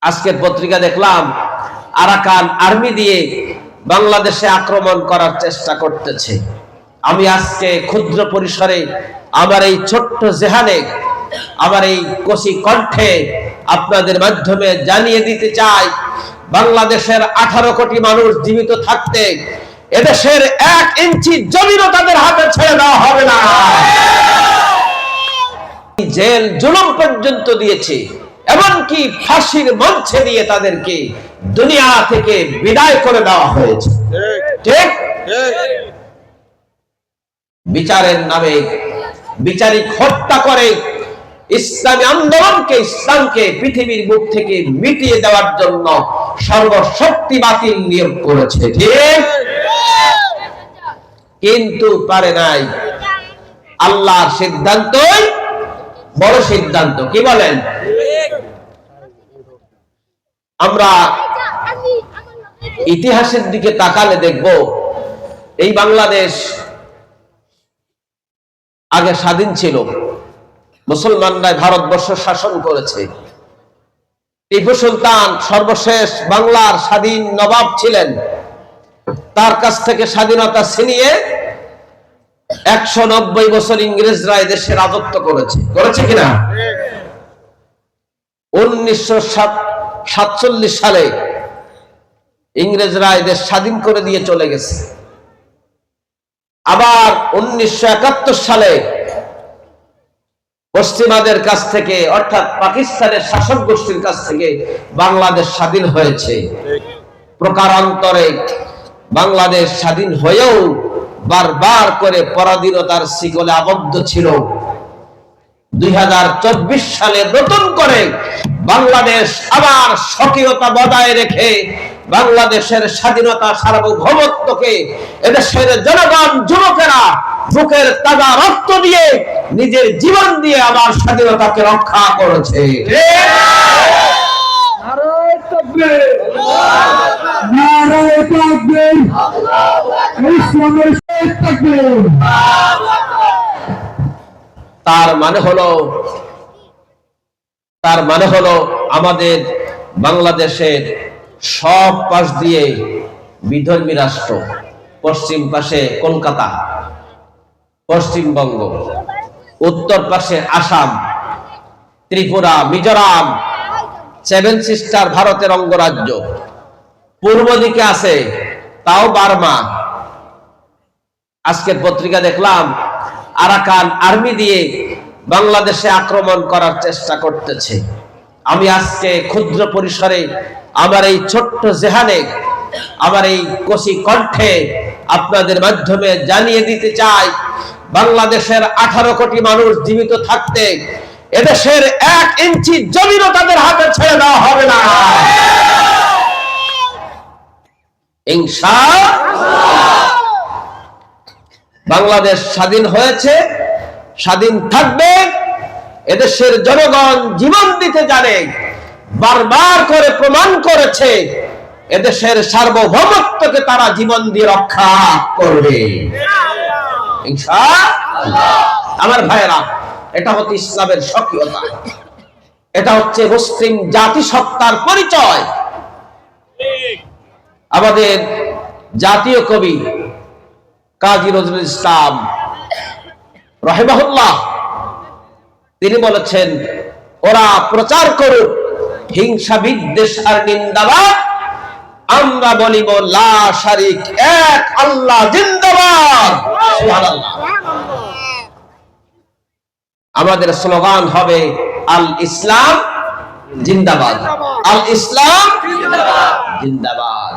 আজকের পত্রিকা দেখলাম আরাকান আর্মি দিয়ে বাংলাদেশে আক্রমণ করার চেষ্টা করতেছে। আমি আজকে ক্ষুদ্র পরিসরে আমার এই ছোট্ট জেহানে, আমার এই কচি কণ্ঠে আপনাদের মাধ্যমে জানিয়ে দিতে চাই, বাংলাদেশের 18 কোটি মানুষ জীবিত থাকতে এদেশের 1 ইঞ্চি জমিও তাদের হাতে ছেড়ে দেওয়া হবে না। জেল জুলুম পর্যন্ত দিয়েছে, এমনকি ফাঁসির মঞ্চে দিয়ে তাদেরকে দুনিয়া থেকে বিদায় করে দেওয়া হয়েছে। ঠিক বিচারের নামে বিচারিক হত্যা করে ইসলামী আন্দোলনকে, ইসলামকে পৃথিবীর মুখ থেকে মিটিয়ে দেওয়ার জন্য সর্বশক্তি বাতিল নিয়োগ করেছে। ঠিক, কিন্তু পারে নাই। আল্লাহর সিদ্ধান্তই বড় সিদ্ধান্ত। কি বলেন? আমরা ইতিহাসের দিকে তাকালে দেখব, এই বাংলাদেশ আগে স্বাধীন ছিল, মুসলমানরা ভারতবর্ষ শাসন করেছে। টিপু সুলতান সর্বশেষ বাংলার স্বাধীন নবাব ছিলেন। তার কাছ থেকে স্বাধীনতা ছিনিয়ে 190 বছর ইংরেজরা দেশে রাজত্ব করেছে কিনা? 1947 সালে ইংরেজরা দেশ স্বাধীন করে দিয়ে চলে গেছে। আবার 1971 সালে পশ্চিমাদের কাছ থেকে, অর্থাৎ পাকিস্তানের শাসক গোষ্ঠীর কাছ থেকে বাংলাদেশ স্বাধীন হয়েছে। প্রকারান্তরে বাংলাদেশ স্বাধীন হয়েও বারবার করে পরাধীনতার শিকলে আবদ্ধ ছিল। 2024 সালে নতুন করে বাংলাদেশ আবার স্বকীয়তা বজায় রেখে বাংলাদেশের স্বাধীনতা, সার্বভৌমত্বকে এদেশের জনগণ, যুবকেরা বুকের তাজা রক্ত দিয়ে, নিজের জীবন দিয়ে আবার স্বাধীনতাকে রক্ষা করেছে। তার মানে হলো আমাদের বাংলাদেশের সব পাশ দিয়ে বিধর্মী রাষ্ট্র। পশ্চিম পাশে কলকাতা, পশ্চিমবঙ্গ, উত্তর পাশে আসাম, ত্রিপুরা, মিজোরাম, 7 সিস্টার ভারতের অঙ্গরাজ্য, পূর্ব দিকে আছে তাও বার্মা। আজকের পত্রিকা দেখলাম আরাকান আর্মি দিয়ে বাংলাদেশে আক্রমণ করার চেষ্টা করতেছে। আমি আজকে ক্ষুদ্র পরিসরে আমার এই ছোট্ট জেহানে, আমার এই কচি কণ্ঠে আপনাদের মাধ্যমে জানিয়ে দিতে চাই, বাংলাদেশের 18 কোটি মানুষ জীবিত থাকতে এদেশের 1 ইঞ্চি জমিও তাদের হাতে ছেড়ে দেওয়া হবে না। ইনশাআল্লাহ বাংলাদেশ স্বাধীন হয়েছে, স্বাধীন থাকবে। এদেশের জনগণ জীবন দিতে জানে, বারবার করে প্রমাণ করেছে এদেশের সার্বভৌমত্বকে তারা জীবন দিয়ে রক্ষা করবে ইনশাআল্লাহ। আমার ভাইয়েরা, এটা হচ্ছে ইসলামের স্বকীয়তা, এটা হচ্ছে মুসলিম জাতিসত্তার পরিচয়। আমাদের জাতীয় কবি কাজী নজরুল ইসলাম রাহিমাহুল্লাহ তিনি বলেছেন, ওরা প্রচার করুক হিংসা, বিদ্বেষ আর নিন্দাবাদ, আমরা বলিব লা শারিক এক আল্লাহ জিন্দাবাদ। সুবহানাল্লাহ। আমাদের স্লোগান হবে আল ইসলাম জিন্দাবাদ, আল ইসলাম জিন্দাবাদ।